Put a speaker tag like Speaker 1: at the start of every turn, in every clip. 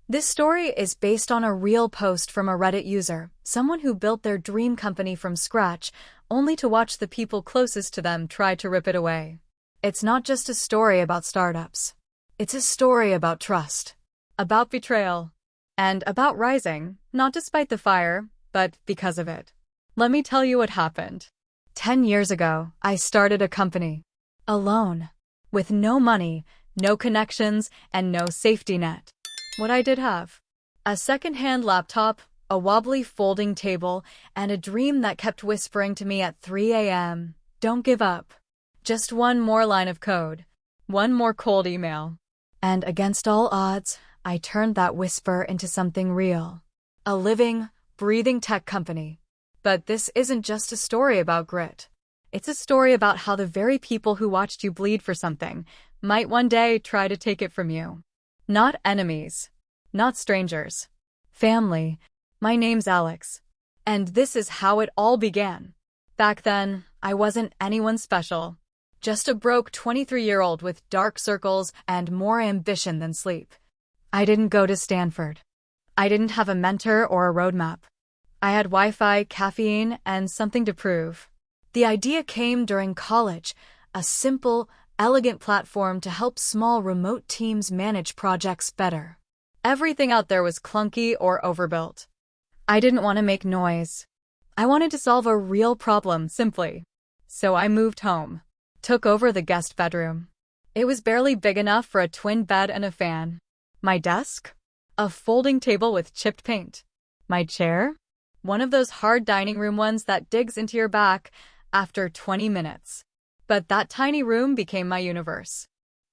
Speaker 1: This story is based on a real post from a Reddit user, someone who built their dream company from scratch, only to watch the people closest to them try to rip it away. It's not just a story about startups. It's a story about trust, about betrayal, and about rising, not despite the fire, but because of it. Let me tell you what happened. 10 years ago, I started a company. Alone. With no money, no connections, and no safety net. What I did have: a second-hand laptop, a wobbly folding table, and a dream that kept whispering to me at 3 a.m., "Don't give up." Just one more line of code. One more cold email. And against all odds, I turned that whisper into something real. A living, breathing tech company. But this isn't just a story about grit. It's a story about how the very people who watched you bleed for something might one day try to take it from you. Not enemies. Not strangers. Family. My name's Alex. And this is how it all began. Back then, I wasn't anyone special. Just a broke 23-year-old with dark circles and more ambition than sleep. I didn't go to Stanford. I didn't have a mentor or a roadmap. I had Wi-Fi, caffeine, and something to prove. The idea came during college, a simple, elegant platform to help small remote teams manage projects better. Everything out there was clunky or overbuilt. I didn't want to make noise. I wanted to solve a real problem simply. So I moved home. Took over the guest bedroom. It was barely big enough for a twin bed and a fan. My desk? A folding table with chipped paint. My chair? One of those hard dining room ones that digs into your back after 20 minutes. But that tiny room became my universe.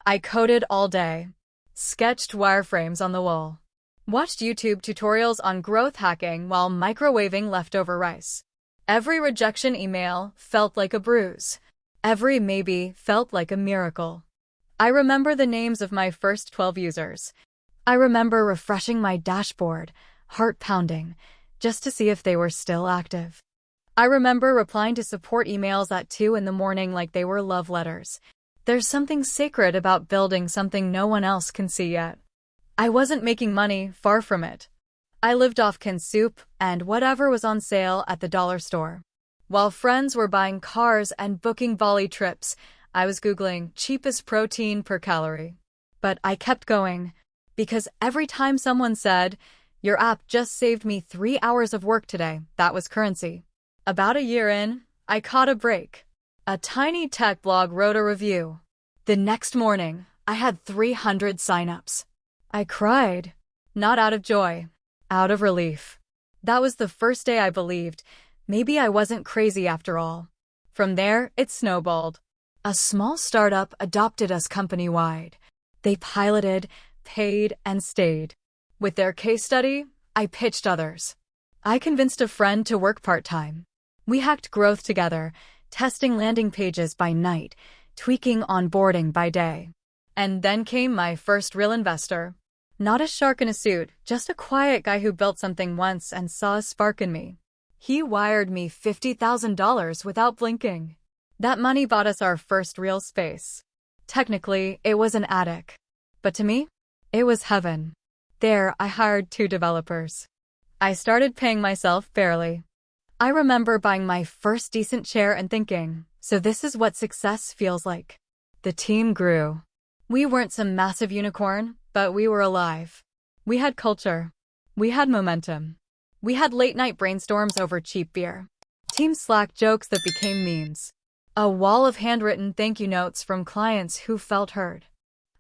Speaker 1: I coded all day. Sketched wireframes on the wall. Watched YouTube tutorials on growth hacking while microwaving leftover rice. Every rejection email felt like a bruise. Every maybe felt like a miracle. I remember the names of my first 12 users. I remember refreshing my dashboard, heart pounding, just to see if they were still active. I remember replying to support emails at 2 in the morning like they were love letters. There's something sacred about building something no one else can see yet. I wasn't making money, far from it. I lived off canned soup and whatever was on sale at the dollar store. While friends were buying cars and booking Bali trips, I was Googling cheapest protein per calorie. But I kept going, because every time someone said, "Your app just saved me 3 hours of work today," that was currency. About a year in, I caught a break. A tiny tech blog wrote a review. The next morning, I had 300 signups. I cried. Not out of joy. Out of relief. That was the first day I believed maybe I wasn't crazy after all. From there, it snowballed. A small startup adopted us company-wide. They piloted, paid, and stayed. With their case study, I pitched others. I convinced a friend to work part-time. We hacked growth together, testing landing pages by night, tweaking onboarding by day. And then came my first real investor. Not a shark in a suit, just a quiet guy who built something once and saw a spark in me. He wired me $50,000 without blinking. That money bought us our first real space. Technically, it was an attic. But to me, it was heaven. There, I hired 2 developers. I started paying myself barely. I remember buying my first decent chair and thinking, so this is what success feels like. The team grew. We weren't some massive unicorn, but we were alive. We had culture. We had momentum. We had late-night brainstorms over cheap beer. Team Slack jokes that became memes. A wall of handwritten thank you notes from clients who felt heard.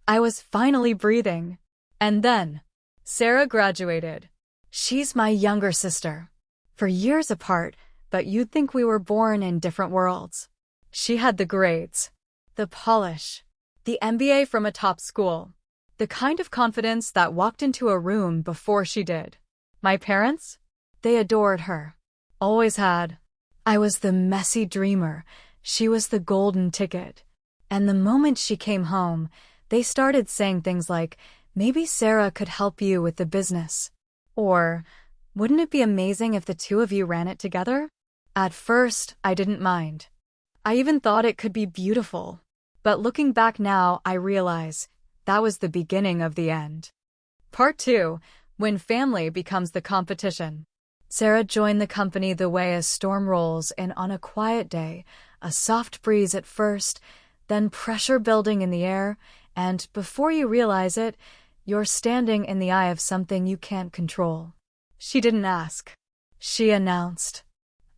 Speaker 1: I was finally breathing. And then, Sarah graduated. She's my younger sister. For years apart, but you'd think we were born in different worlds. She had the grades, the polish, the MBA from a top school, the kind of confidence that walked into a room before she did. My parents? They adored her. Always had. I was the messy dreamer. She was the golden ticket. And the moment she came home, they started saying things like, "Maybe Sarah could help you with the business." Or, "Wouldn't it be amazing if the 2 of you ran it together?" At first, I didn't mind. I even thought it could be beautiful. But looking back now, I realize that was the beginning of the end. Part 2. when family becomes the competition. Sarah joined the company the way a storm rolls in on a quiet day, a soft breeze at first, then pressure building in the air, and before you realize it, you're standing in the eye of something you can't control. She didn't ask. She announced.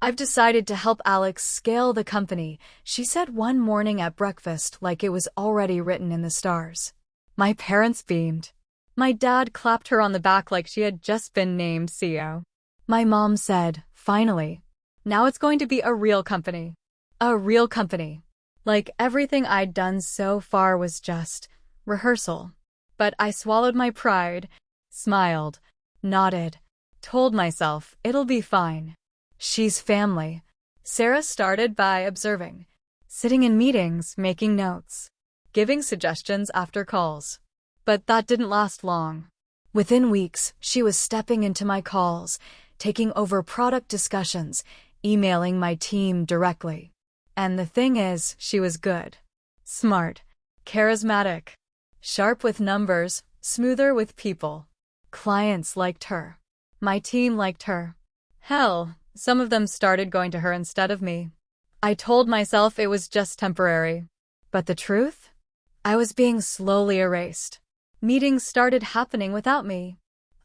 Speaker 1: "I've decided to help Alex scale the company," she said one morning at breakfast like it was already written in the stars. My parents beamed. My dad clapped her on the back like she had just been named CEO. My mom said, "Finally. Now it's going to be a real company." A real company. Like everything I'd done so far was just rehearsal. But I swallowed my pride, smiled, nodded, told myself it'll be fine. She's family. Sarah started by observing, sitting in meetings, making notes, giving suggestions after calls. But that didn't last long. Within weeks, she was stepping into my calls, taking over product discussions, emailing my team directly. And the thing is, she was good. Smart. Charismatic. Sharp with numbers, smoother with people. Clients liked her. My team liked her. Hell, some of them started going to her instead of me. I told myself it was just temporary. But the truth? I was being slowly erased. Meetings started happening without me.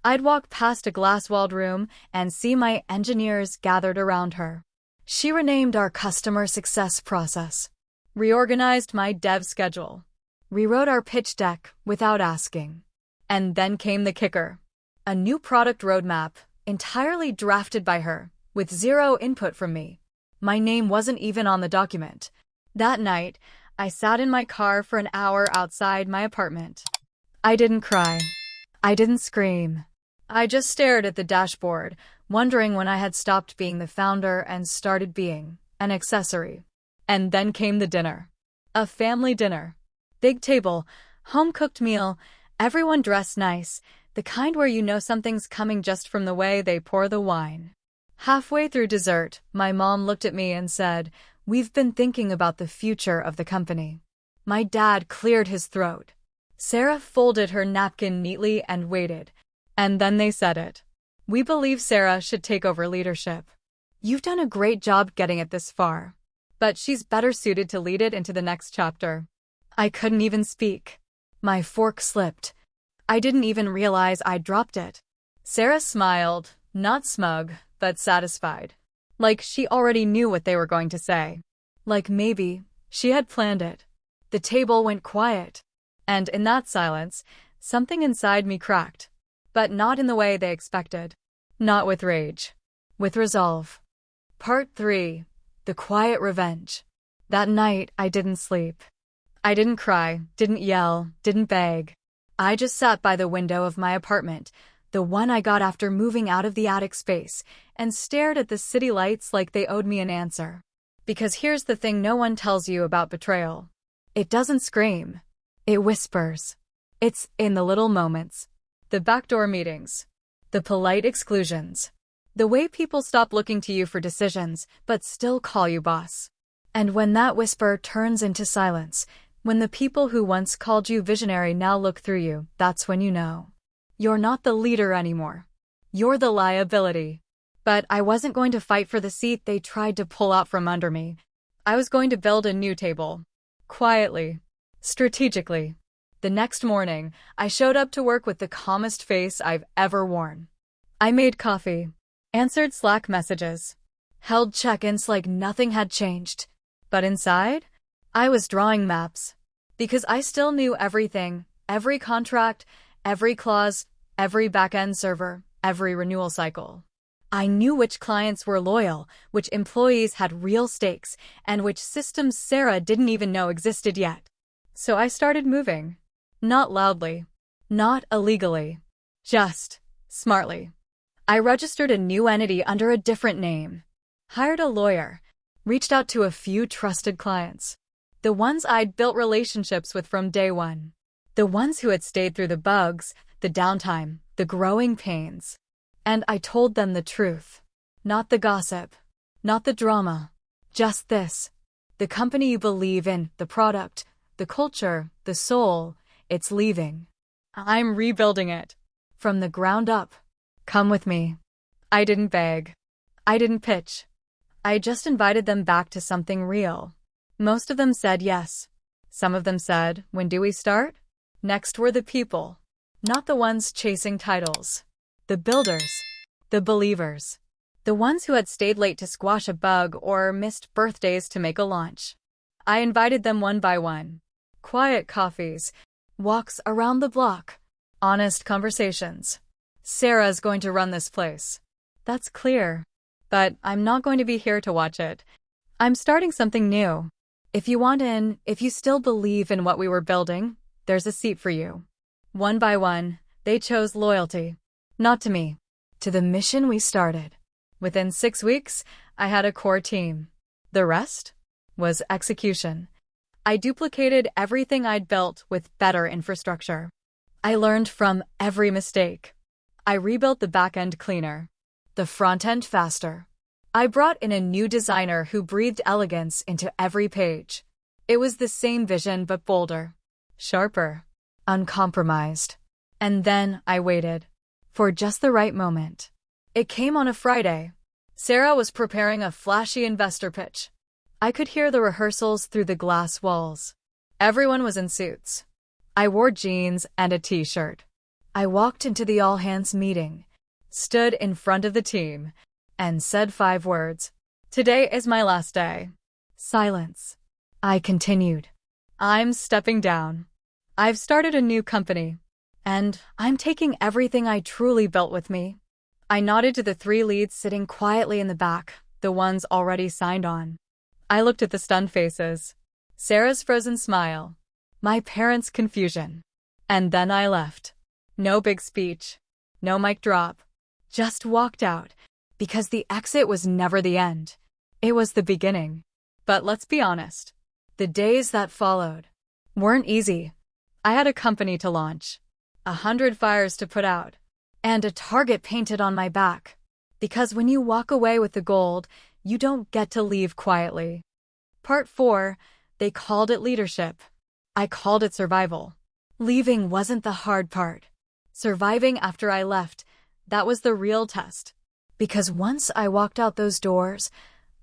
Speaker 1: I'd walk past a glass-walled room and see my engineers gathered around her. She renamed our customer success process, reorganized my dev schedule, rewrote our pitch deck without asking. And then came the kicker. A new product roadmap, entirely drafted by her, with zero input from me. My name wasn't even on the document. That night, I sat in my car for an hour outside my apartment. I didn't cry. I didn't scream. I just stared at the dashboard, wondering when I had stopped being the founder and started being an accessory. And then came the dinner. A family dinner. Big table, home-cooked meal, everyone dressed nice, the kind where you know something's coming just from the way they pour the wine. Halfway through dessert, my mom looked at me and said, "We've been thinking about the future of the company." My dad cleared his throat. Sarah folded her napkin neatly and waited. And then they said it. "We believe Sarah should take over leadership. You've done a great job getting it this far. But she's better suited to lead it into the next chapter." I couldn't even speak. My fork slipped. I didn't even realize I'd dropped it. Sarah smiled, not smug, but satisfied. Like she already knew what they were going to say. Like maybe she had planned it. The table went quiet. And in that silence, something inside me cracked. But not in the way they expected. Not with rage. With resolve. Part 3. The Quiet Revenge. That night, I didn't sleep. I didn't cry, didn't yell, didn't beg. I just sat by the window of my apartment, the one I got after moving out of the attic space, and stared at the city lights like they owed me an answer. Because here's the thing no one tells you about betrayal. It doesn't scream. It whispers. It's in the little moments. The backdoor meetings. The polite exclusions. The way people stop looking to you for decisions, but still call you boss. And when that whisper turns into silence, when the people who once called you visionary now look through you, that's when you know. You're not the leader anymore. You're the liability. But I wasn't going to fight for the seat they tried to pull out from under me. I was going to build a new table. Quietly. Strategically. The next morning, I showed up to work with the calmest face I've ever worn. I made coffee, answered Slack messages, held check-ins like nothing had changed. But inside, I was drawing maps. Because I still knew everything, every contract, every clause, every back-end server, every renewal cycle. I knew which clients were loyal, which employees had real stakes, and which systems Sarah didn't even know existed yet. So I started moving. Not loudly. Not illegally. Just smartly. I registered a new entity under a different name. Hired a lawyer. Reached out to a few trusted clients. The ones I'd built relationships with from day one. The ones who had stayed through the bugs, the downtime, the growing pains. And I told them the truth. Not the gossip. Not the drama. Just this. The company you believe in, the product, the culture, the soul, it's leaving. I'm rebuilding it. from the ground up. Come with me. I didn't beg. I didn't pitch. I just invited them back to something real. Most of them said yes. Some of them said, when do we start? Next were the people. Not the ones chasing titles. The builders. The believers. The ones who had stayed late to squash a bug or missed birthdays to make a launch. I invited them one by one. Quiet coffees. Walks around the block. Honest conversations. Sarah's going to run this place. That's clear. But I'm not going to be here to watch it. I'm starting something new. If you want in, if you still believe in what we were building, there's a seat for you. One by one, they chose loyalty. Not to me. To the mission we started. Within 6 weeks, I had a core team. The rest was execution. I duplicated everything I'd built with better infrastructure. I learned from every mistake. I rebuilt the back end cleaner, the front end faster. I brought in a new designer who breathed elegance into every page. It was the same vision but bolder, sharper, uncompromised. And then I waited for just the right moment. It came on a Friday. Sarah was preparing a flashy investor pitch. I could hear the rehearsals through the glass walls. Everyone was in suits. I wore jeans and a t-shirt. I walked into the all-hands meeting, stood in front of the team, and said 5 words. Today is my last day. Silence. I continued. I'm stepping down. I've started a new company, and I'm taking everything I truly built with me. I nodded to the 3 leads sitting quietly in the back, the ones already signed on. I looked at the stunned faces. Sarah's frozen smile. My parents' confusion. And then I left. No big speech. No mic drop. Just walked out. Because the exit was never the end. It was the beginning. But let's be honest. The days that followed weren't easy. I had a company to launch, 100 fires to put out, and a target painted on my back. Because when you walk away with the gold, you don't get to leave quietly. Part 4, they called it leadership. I called it survival. Leaving wasn't the hard part. Surviving after I left, that was the real test. Because once I walked out those doors,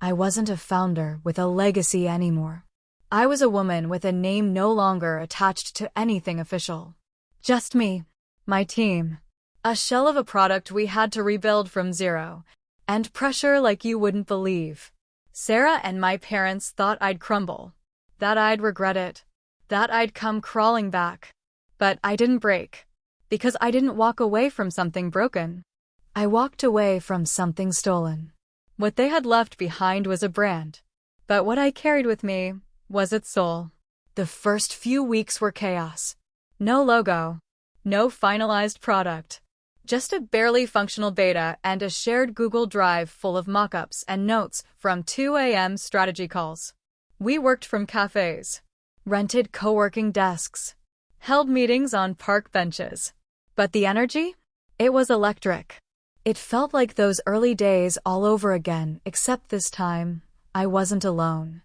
Speaker 1: I wasn't a founder with a legacy anymore. I was a woman with a name no longer attached to anything official. Just me, my team, a shell of a product we had to rebuild from zero, and pressure like you wouldn't believe. Sarah and my parents thought I'd crumble, that I'd regret it, that I'd come crawling back. But I didn't break, because I didn't walk away from something broken. I walked away from something stolen. What they had left behind was a brand, but what I carried with me was its soul. The first few weeks were chaos. No logo, no finalized product, just a barely functional beta and a shared Google Drive full of mockups and notes from 2 a.m. strategy calls. We worked from cafes, rented co-working desks, held meetings on park benches. But the energy? It was electric. It felt like those early days all over again, except this time, I wasn't alone.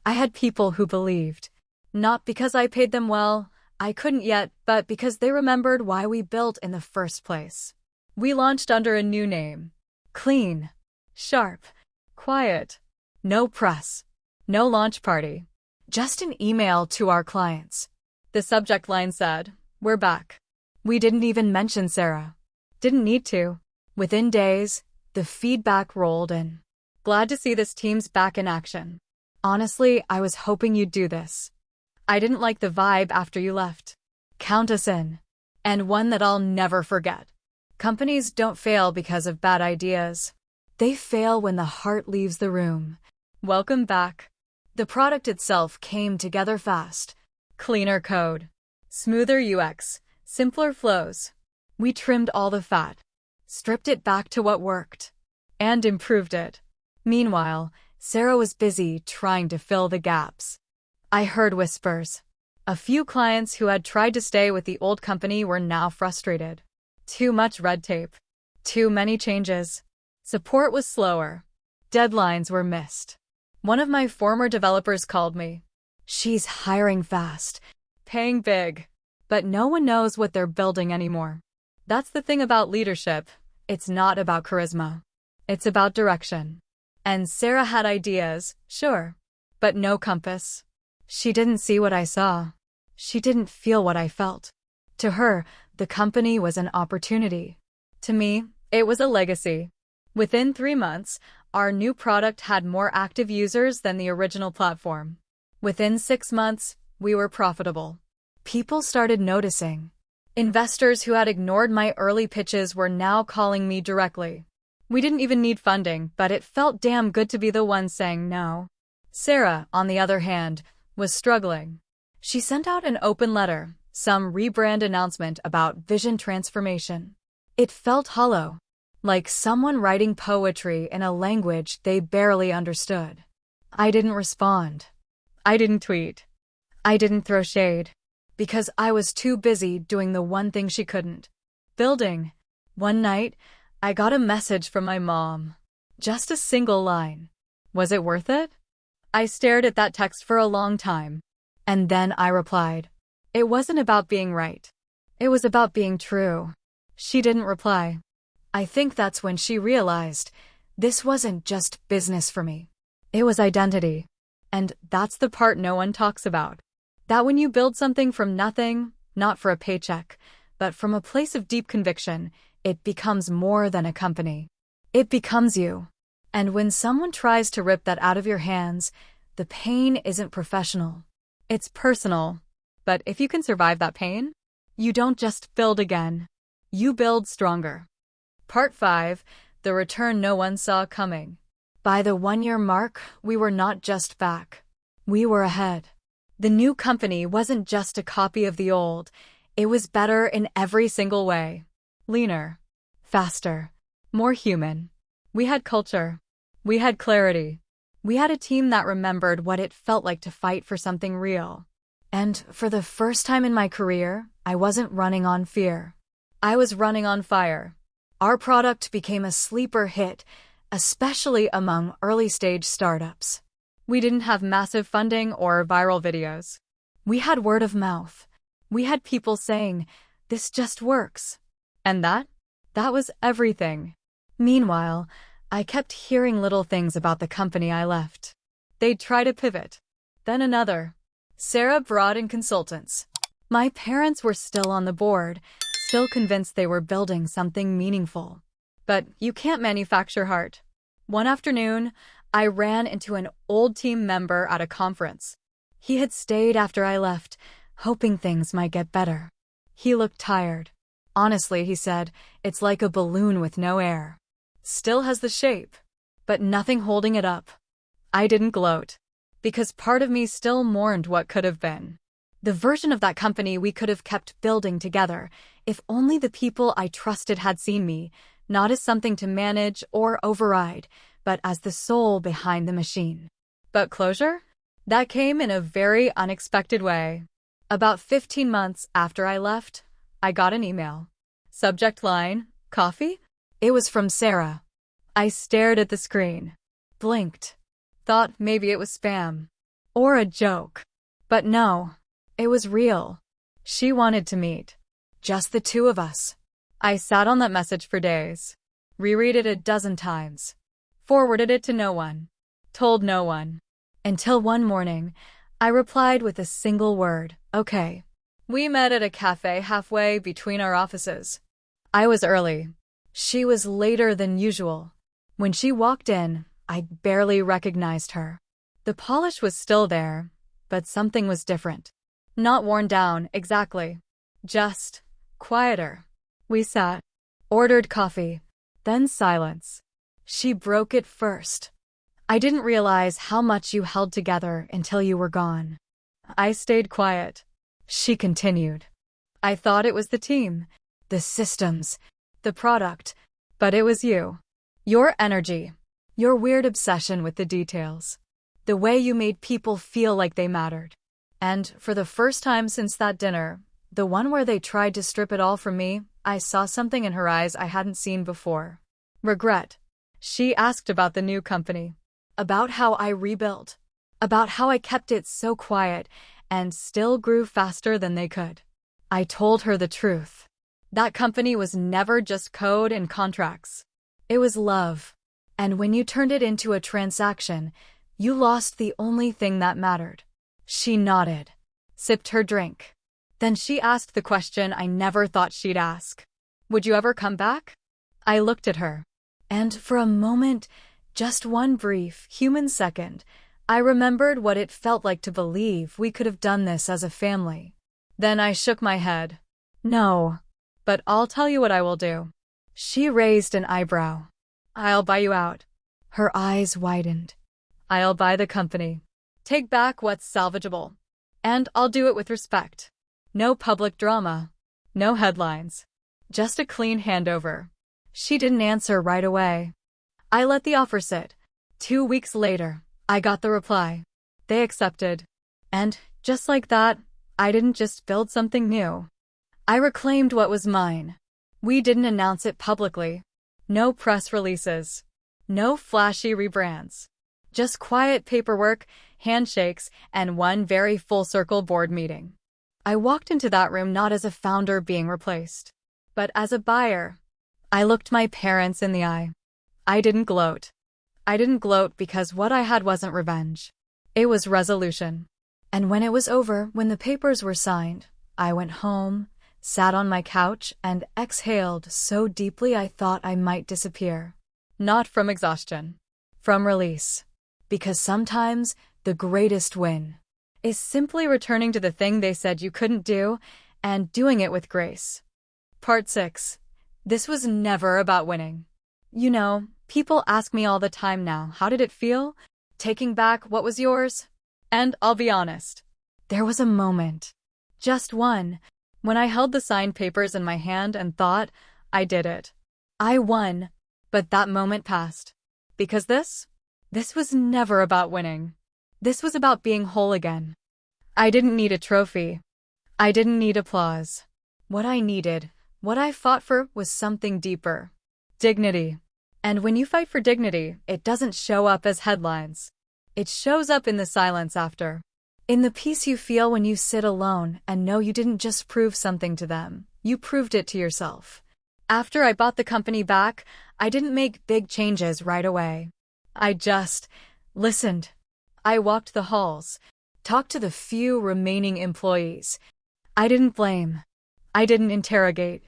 Speaker 1: I had people who believed. Not because I paid them well, I couldn't yet, but because they remembered why we built in the first place. We launched under a new name. Clean. Sharp. Quiet. No press. No launch party. Just an email to our clients. The subject line said, "We're back." We didn't even mention Sarah. Didn't need to. Within days, the feedback rolled in. Glad to see this team's back in action. Honestly, I was hoping you'd do this. I didn't like the vibe after you left. Count us in. And one that I'll never forget. Companies don't fail because of bad ideas. They fail when the heart leaves the room. Welcome back. The product itself came together fast. Cleaner code. Smoother UX. Simpler flows. We trimmed all the fat. Stripped it back to what worked. And improved it. Meanwhile, Sarah was busy trying to fill the gaps. I heard whispers. A few clients who had tried to stay with the old company were now frustrated. Too much red tape. Too many changes. Support was slower. Deadlines were missed. One of my former developers called me. She's hiring fast, paying big, but no one knows what they're building anymore. That's the thing about leadership. It's not about charisma. It's about direction. And Sarah had ideas, sure, but no compass. She didn't see what I saw. She didn't feel what I felt. To her, the company was an opportunity. To me, it was a legacy. Within 3 months, our new product had more active users than the original platform. Within 6 months, we were profitable. People started noticing. Investors who had ignored my early pitches were now calling me directly. We didn't even need funding, but it felt damn good to be the one saying no. Sarah, on the other hand, was struggling. She sent out an open letter, some rebrand announcement about vision transformation. It felt hollow, like someone writing poetry in a language they barely understood. I didn't respond. I didn't tweet. I didn't throw shade. Because I was too busy doing the one thing she couldn't. Building. One night, I got a message from my mom. Just a single line. Was it worth it? I stared at that text for a long time. And then I replied. It wasn't about being right. It was about being true. She didn't reply. I think that's when she realized this wasn't just business for me. It was identity. And that's the part no one talks about. That when you build something from nothing, not for a paycheck, but from a place of deep conviction, it becomes more than a company. It becomes you. And when someone tries to rip that out of your hands, the pain isn't professional. It's personal. But if you can survive that pain, you don't just build again. You build stronger. Part 5, the return no one saw coming. By the 1-year mark, we were not just back. We were ahead. The new company wasn't just a copy of the old. It was better in every single way. Leaner, faster, more human. We had culture. We had clarity. We had a team that remembered what it felt like to fight for something real. And for the first time in my career, I wasn't running on fear. I was running on fire. Our product became a sleeper hit, especially among early-stage startups. We didn't have massive funding or viral videos. We had word of mouth. We had people saying, "This just works." And that was everything. Meanwhile, I kept hearing little things about the company I left. They'd try to pivot. Then another. Sarah brought in consultants. My parents were still on the board, still convinced they were building something meaningful. But you can't manufacture heart. One afternoon, I ran into an old team member at a conference. He had stayed after I left, hoping things might get better. He looked tired. Honestly, he said, it's like a balloon with no air. Still has the shape, but nothing holding it up. I didn't gloat, because part of me still mourned what could have been. The version of that company we could have kept building together, if only the people I trusted had seen me, not as something to manage or override, but as the soul behind the machine. But closure? That came in a very unexpected way. About 15 months after I left, I got an email. Subject line, coffee? It was from Sarah. I stared at the screen, blinked, thought maybe it was spam or a joke. But no, it was real. She wanted to meet. Just the two of us. I sat on that message for days, reread it a dozen times, forwarded it to no one, told no one. Until one morning, I replied with a single word, okay. We met at a cafe halfway between our offices. I was early. She was later than usual. When she walked in, I barely recognized her. The polish was still there, but something was different. Not worn down, exactly. Just quieter. We sat, ordered coffee, then silence. She broke it first. I didn't realize how much you held together until you were gone. I stayed quiet. She continued. I thought it was the team, the systems, the product, but it was you. Your energy, your weird obsession with the details, the way you made people feel like they mattered. And for the first time since that dinner, the one where they tried to strip it all from me, I saw something in her eyes I hadn't seen before. Regret. She asked about the new company, about how I rebuilt, about how I kept it so quiet and still grew faster than they could. I told her the truth. That company was never just code and contracts. It was love. And when you turned it into a transaction, you lost the only thing that mattered. She nodded, sipped her drink. Then she asked the question I never thought she'd ask. Would you ever come back? I looked at her. And for a moment, just one brief, human second, I remembered what it felt like to believe we could have done this as a family. Then I shook my head. No. But I'll tell you what I will do. She raised an eyebrow. I'll buy you out. Her eyes widened. I'll buy the company. Take back what's salvageable. And I'll do it with respect. No public drama. No headlines. Just a clean handover. She didn't answer right away. I let the offer sit. 2 weeks later, I got the reply. They accepted. And, just like that, I didn't just build something new. I reclaimed what was mine. We didn't announce it publicly. No press releases. No flashy rebrands. Just quiet paperwork, handshakes, and one very full-circle board meeting. I walked into that room not as a founder being replaced, but as a buyer. I looked my parents in the eye. I didn't gloat. I didn't gloat because what I had wasn't revenge. It was resolution. And when it was over, when the papers were signed, I went home, sat on my couch, and exhaled so deeply I thought I might disappear. Not from exhaustion. From release. Because sometimes the greatest win is simply returning to the thing they said you couldn't do and doing it with grace. Part 6. This was never about winning. You know, people ask me all the time now, how did it feel? Taking back what was yours? And I'll be honest. There was a moment. Just one. When I held the signed papers in my hand and thought, I did it. I won. But that moment passed. Because this was never about winning. This was about being whole again. I didn't need a trophy. I didn't need applause. What I needed, what I fought for, was something deeper. Dignity. And when you fight for dignity, it doesn't show up as headlines. It shows up in the silence after. In the peace you feel when you sit alone and know you didn't just prove something to them, you proved it to yourself. After I bought the company back, I didn't make big changes right away. I just listened. I walked the halls, talked to the few remaining employees. I didn't blame. I didn't interrogate.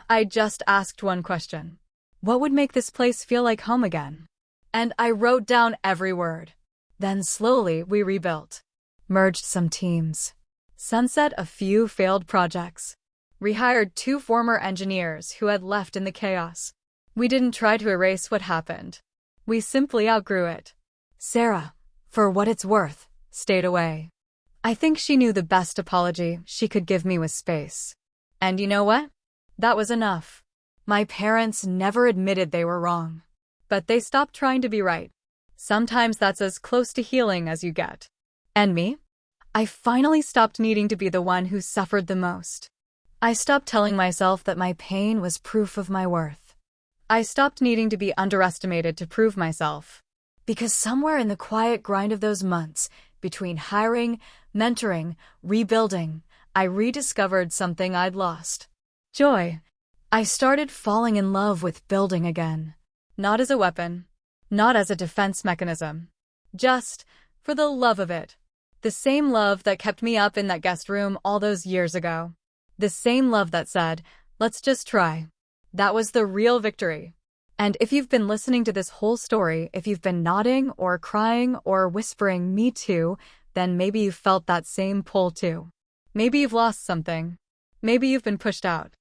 Speaker 1: I just asked one question. What would make this place feel like home again? And I wrote down every word. Then slowly we rebuilt. Merged some teams. Sunset a few failed projects. Rehired 2 former engineers who had left in the chaos. We didn't try to erase what happened. We simply outgrew it. Sarah, for what it's worth, stayed away. I think she knew the best apology she could give me was space. And you know what? That was enough. My parents never admitted they were wrong. But they stopped trying to be right. Sometimes that's as close to healing as you get. And me? I finally stopped needing to be the one who suffered the most. I stopped telling myself that my pain was proof of my worth. I stopped needing to be underestimated to prove myself. Because somewhere in the quiet grind of those months, between hiring, mentoring, rebuilding, I rediscovered something I'd lost. Joy. I started falling in love with building again. Not as a weapon. Not as a defense mechanism. Just for the love of it. The same love that kept me up in that guest room all those years ago. The same love that said, let's just try. That was the real victory. And if you've been listening to this whole story, if you've been nodding or crying or whispering, me too, then maybe you've felt that same pull too. Maybe you've lost something. Maybe you've been pushed out.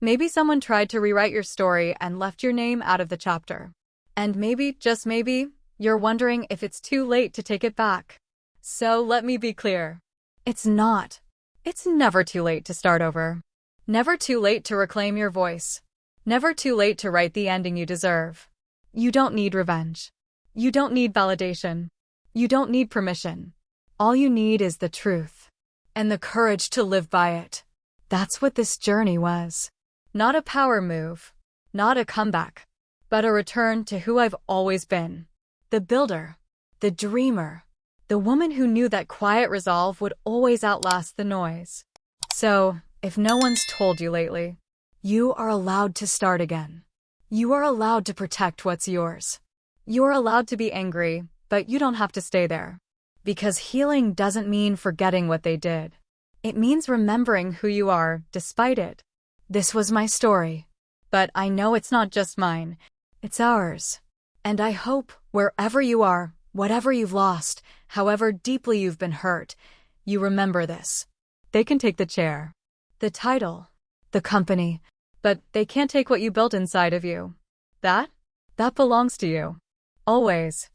Speaker 1: Maybe someone tried to rewrite your story and left your name out of the chapter. And maybe, just maybe, you're wondering if it's too late to take it back. So let me be clear. It's not. It's never too late to start over. Never too late to reclaim your voice. Never too late to write the ending you deserve. You don't need revenge. You don't need validation. You don't need permission. All you need is the truth. And the courage to live by it. That's what this journey was. Not a power move. Not a comeback. But a return to who I've always been. The builder. The dreamer. The woman who knew that quiet resolve would always outlast the noise. So, if no one's told you lately, You are allowed to start again. You are allowed to protect what's yours. You're allowed to be angry, but you don't have to stay there. Because healing doesn't mean forgetting what they did. It means remembering who you are, despite it. This was my story. But I know it's not just mine. It's ours. And I hope, wherever you are, whatever you've lost, however deeply you've been hurt, you remember this. They can take the chair, the title, the company, but they can't take what you built inside of you. That belongs to you. Always.